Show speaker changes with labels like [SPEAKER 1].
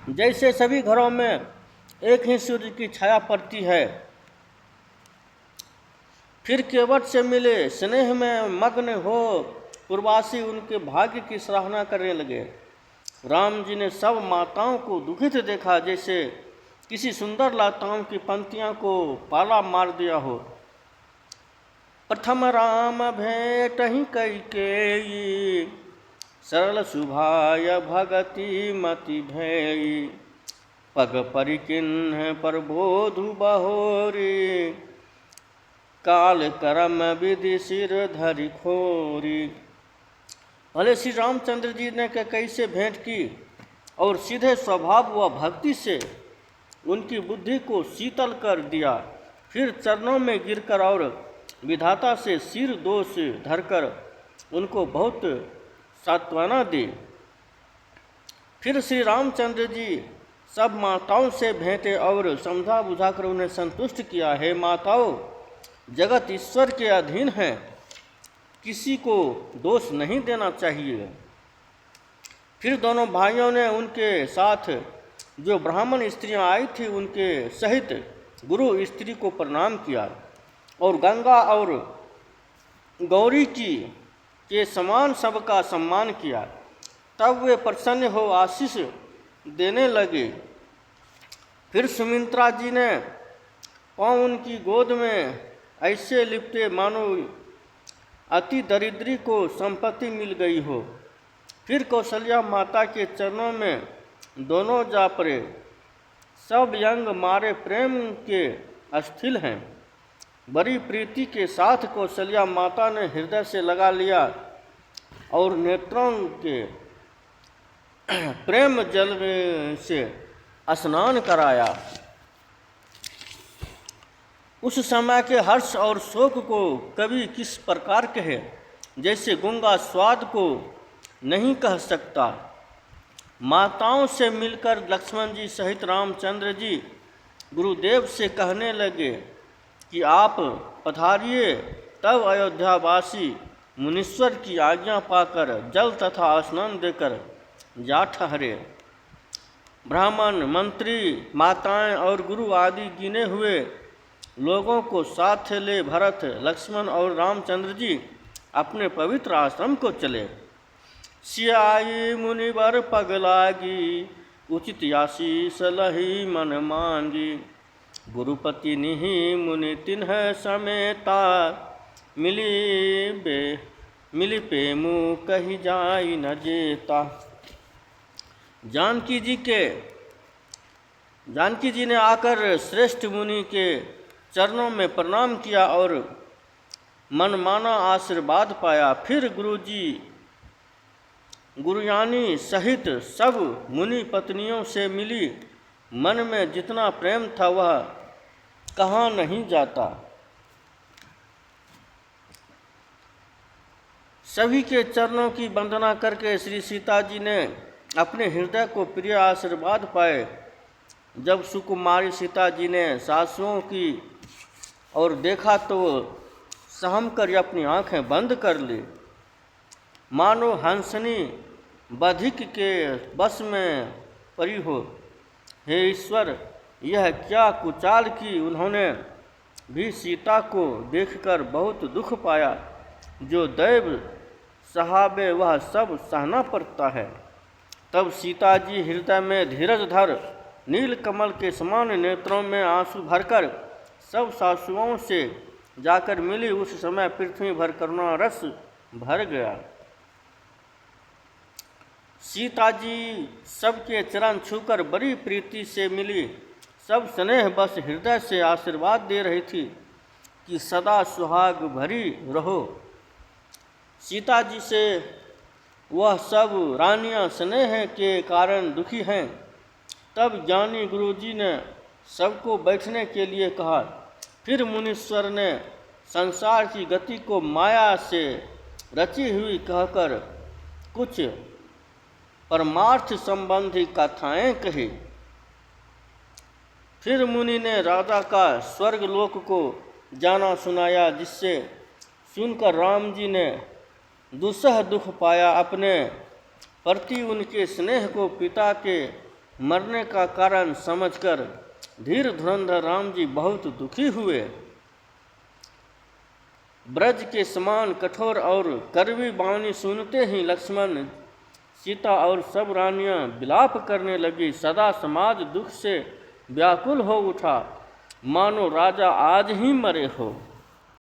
[SPEAKER 1] जैसे सभी घरों में एक ही सूर्य की छाया पड़ती है। फिर केवट से मिले स्नेह में मग्न हो पूर्वासी उनके भाग्य की सराहना करने लगे। राम जी ने सब माताओं को दुखित देखा, जैसे किसी सुंदर लताओं की पंक्तियां को पाला मार दिया हो। प्रथम राम भेंट ही कैकेयी, सरल सुभाय भगति मति भयई, पग परिकिन्ह प्रबोधु बहोरी, काल करम विधि सिर धरि खोरी। भले श्री रामचंद्र जी ने कैकेयी से भेंट की और सीधे स्वभाव व भक्ति से उनकी बुद्धि को शीतल कर दिया। फिर चरणों में गिरकर और विधाता से सिर दोष धरकर उनको बहुत सांत्वना दी। फिर श्री रामचंद्र जी सब माताओं से भेंटे और समझा बुझाकर उन्हें संतुष्ट किया। हे माताओं, जगत ईश्वर के अधीन है, किसी को दोष नहीं देना चाहिए। फिर दोनों भाइयों ने उनके साथ जो ब्राह्मण स्त्रियां आई थी उनके सहित गुरु स्त्री को प्रणाम किया और गंगा और गौरी जी के समान सबका सम्मान किया। तब वे प्रसन्न हो आशीष देने लगे। फिर सुमित्रा जी ने पाँव उनकी गोद में ऐसे लिपटे मानो अति दरिद्री को संपत्ति मिल गई हो। फिर कौशल्या माता के चरणों में दोनों जा पड़े। सब यंग मारे प्रेम के अस्थिल हैं। बड़ी प्रीति के साथ कौशल्या माता ने हृदय से लगा लिया और नेत्रों के प्रेम जल से स्नान कराया। उस समय के हर्ष और शोक को कवि किस प्रकार कहे, जैसे गूंगा स्वाद को नहीं कह सकता। माताओं से मिलकर लक्ष्मण जी सहित रामचंद्र जी गुरुदेव से कहने लगे कि आप पधारिए। तब अयोध्यावासी मुनीश्वर की आज्ञा पाकर जल तथा स्नान देकर जा ठहरे। ब्राह्मण, मंत्री, माताएं और गुरु आदि गिने हुए लोगों को साथ ले भरत, लक्ष्मण और रामचंद्र जी अपने पवित्र आश्रम को चले। सियाई मुनिवर पग लागी, उचित आशीष लही मन मांगी, गुरुपति निहि मुनि तिन्ह समेता, मिली पेमु कही जाई न जेता। जानकी जी ने आकर श्रेष्ठ मुनि के चरणों में प्रणाम किया और मनमाना आशीर्वाद पाया। फिर गुरुयानी सहित सब मुनि पत्नियों से मिली। मन में जितना प्रेम था वह कहाँ नहीं जाता। सभी के चरणों की वंदना करके श्री सीता जी ने अपने हृदय को प्रिय आशीर्वाद पाए। जब सुकुमारी सीता जी ने सासुओं की और देखा तो सहम कर अपनी आंखें बंद कर ली, मानो हंसनी बधिक के बस में पड़ी हो। हे ईश्वर, यह क्या कुचाल की। उन्होंने भी सीता को देखकर बहुत दुख पाया। जो दैव सहाबे वह सब सहना पड़ता है। तब सीता जी हृदय में धीरज धर नील कमल के समान नेत्रों में आंसू भरकर सब सासुओं से जाकर मिली। उस समय पृथ्वी भर करुणा रस भर गया। सीता जी सबके चरण छूकर बड़ी प्रीति से मिली। सब स्नेह बस हृदय से आशीर्वाद दे रही थी कि सदा सुहाग भरी रहो। सीता जी से वह सब रानियां स्नेह के कारण दुखी हैं। तब ज्ञानी गुरुजी ने सबको बैठने के लिए कहा। फिर मुनीश्वर ने संसार की गति को माया से रची हुई कहकर कुछ परमार्थ संबंधी कथाएं कही। फिर मुनि ने राजा का स्वर्गलोक को जाना सुनाया, जिससे सुनकर राम जी ने दुस्सह दुख पाया। अपने प्रति उनके स्नेह को पिता के मरने का कारण समझकर धीर धुरंधर राम जी बहुत दुखी हुए। ब्रज के समान कठोर और कड़वी वाणी सुनते ही लक्ष्मण, सीता और सब रानियां विलाप करने लगी। सदा समाज दुख से व्याकुल हो उठा, मानो राजा आज ही मरे हो।